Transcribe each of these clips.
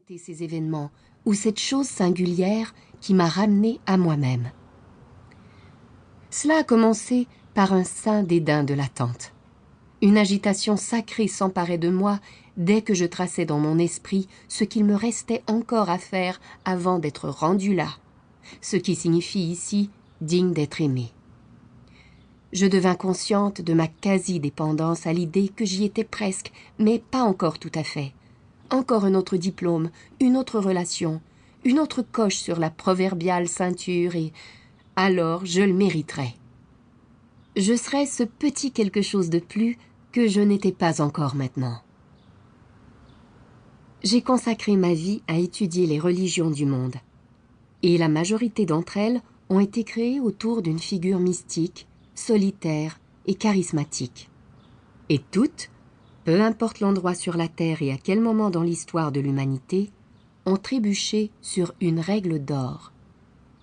été ces événements ou cette chose singulière qui m'a ramenée à moi-même. Cela a commencé par un saint dédain de l'attente. Une agitation sacrée s'emparait de moi dès que je traçais dans mon esprit ce qu'il me restait encore à faire avant d'être rendu là, ce qui signifie ici digne d'être aimé. Je devins consciente de ma quasi-dépendance à l'idée que j'y étais presque, mais pas encore tout à fait. Encore un autre diplôme, une autre relation, une autre coche sur la proverbiale ceinture et alors je le mériterais. Je serais ce petit quelque chose de plus que je n'étais pas encore maintenant. J'ai consacré ma vie à étudier les religions du monde, et la majorité d'entre elles ont été créées autour d'une figure mystique, solitaire et charismatique. Et toutes, peu importe l'endroit sur la Terre et à quel moment dans l'histoire de l'humanité, ont trébuché sur une règle d'or,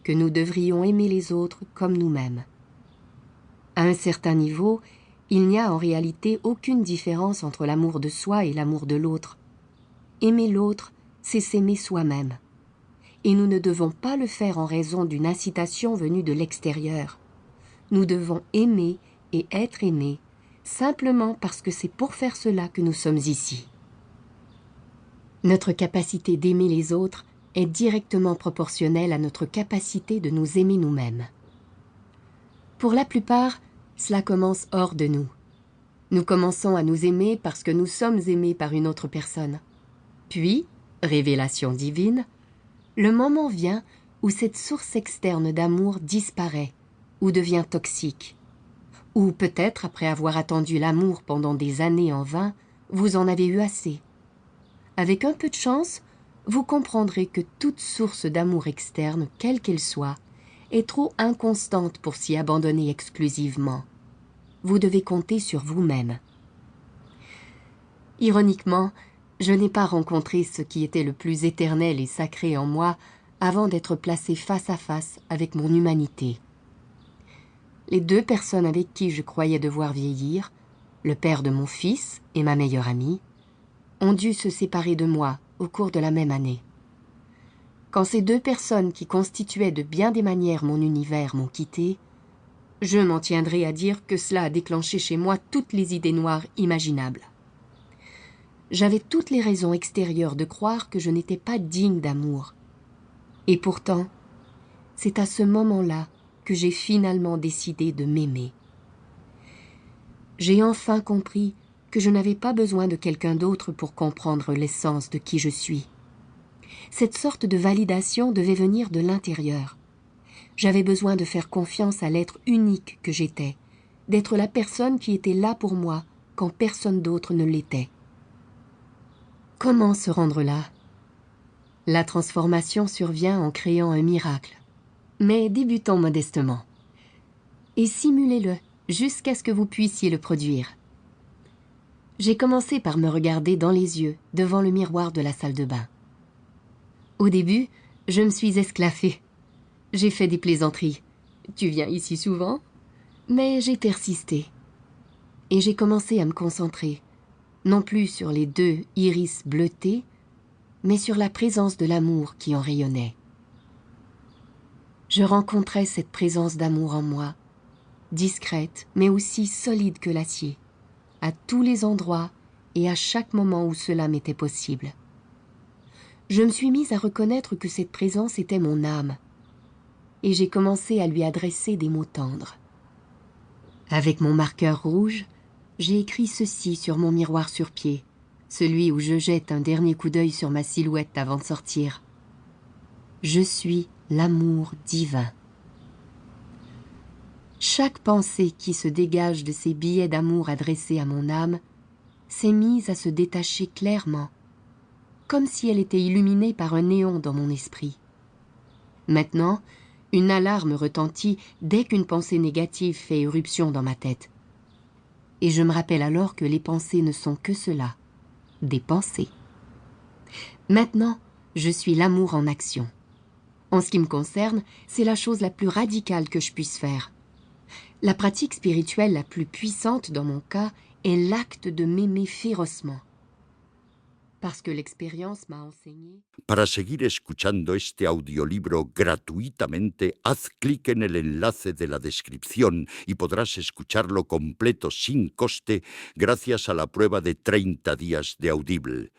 que nous devrions aimer les autres comme nous-mêmes. À un certain niveau, il n'y a en réalité aucune différence entre l'amour de soi et l'amour de l'autre. Aimer l'autre, c'est s'aimer soi-même. Et nous ne devons pas le faire en raison d'une incitation venue de l'extérieur. Nous devons aimer et être aimés, simplement parce que c'est pour faire cela que nous sommes ici. Notre capacité d'aimer les autres est directement proportionnelle à notre capacité de nous aimer nous-mêmes. Pour la plupart, cela commence hors de nous. Nous commençons à nous aimer parce que nous sommes aimés par une autre personne. Puis, révélation divine, le moment vient où cette source externe d'amour disparaît ou devient toxique. Ou peut-être, après avoir attendu l'amour pendant des années en vain, vous en avez eu assez. Avec un peu de chance, vous comprendrez que toute source d'amour externe, quelle qu'elle soit, est trop inconstante pour s'y abandonner exclusivement. Vous devez compter sur vous-même. Ironiquement, je n'ai pas rencontré ce qui était le plus éternel et sacré en moi avant d'être placé face à face avec mon humanité. Les deux personnes avec qui je croyais devoir vieillir, le père de mon fils et ma meilleure amie, ont dû se séparer de moi au cours de la même année. Quand ces deux personnes qui constituaient de bien des manières mon univers m'ont quitté, je m'en tiendrai à dire que cela a déclenché chez moi toutes les idées noires imaginables. J'avais toutes les raisons extérieures de croire que je n'étais pas digne d'amour. Et pourtant, c'est à ce moment-là que j'ai finalement décidé de m'aimer. J'ai enfin compris que je n'avais pas besoin de quelqu'un d'autre pour comprendre l'essence de qui je suis. Cette sorte de validation devait venir de l'intérieur. J'avais besoin de faire confiance à l'être unique que j'étais, d'être la personne qui était là pour moi quand personne d'autre ne l'était. Comment se rendre là? La transformation survient en créant un miracle. Mais débutons modestement. Et simulez-le jusqu'à ce que vous puissiez le produire. J'ai commencé par me regarder dans les yeux devant le miroir de la salle de bain. Au début, je me suis esclaffée. J'ai fait des plaisanteries. « Tu viens ici souvent ?» Mais j'ai persisté. Et j'ai commencé à me concentrer, non plus sur les deux iris bleutés, mais sur la présence de l'amour qui en rayonnait. Je rencontrais cette présence d'amour en moi, discrète mais aussi solide que l'acier, à tous les endroits et à chaque moment où cela m'était possible. Je me suis mise à reconnaître que cette présence était mon âme, et j'ai commencé à lui adresser des mots tendres. Avec mon marqueur rouge, j'ai écrit ceci sur mon miroir sur pied, celui où je jette un dernier coup d'œil sur ma silhouette avant de sortir. Je suis l'amour divin. Chaque pensée qui se dégage de ces billets d'amour adressés à mon âme s'est mise à se détacher clairement, comme si elle était illuminée par un néon dans mon esprit. Maintenant, une alarme retentit dès qu'une pensée négative fait éruption dans ma tête. Et je me rappelle alors que les pensées ne sont que cela, des pensées. Maintenant, je suis l'amour en action. En ce qui me concerne, c'est la chose la plus radicale que je puisse faire. La pratique spirituelle la plus puissante dans mon cas est l'acte de m'aimer férocement. Parce que l'expérience m'a enseigné. Para seguir escuchando este audiolibro gratuitamente, haz clic en el enlace de la descripción y podrás escucharlo completo sin coste gracias a la prueba de 30 días de Audible.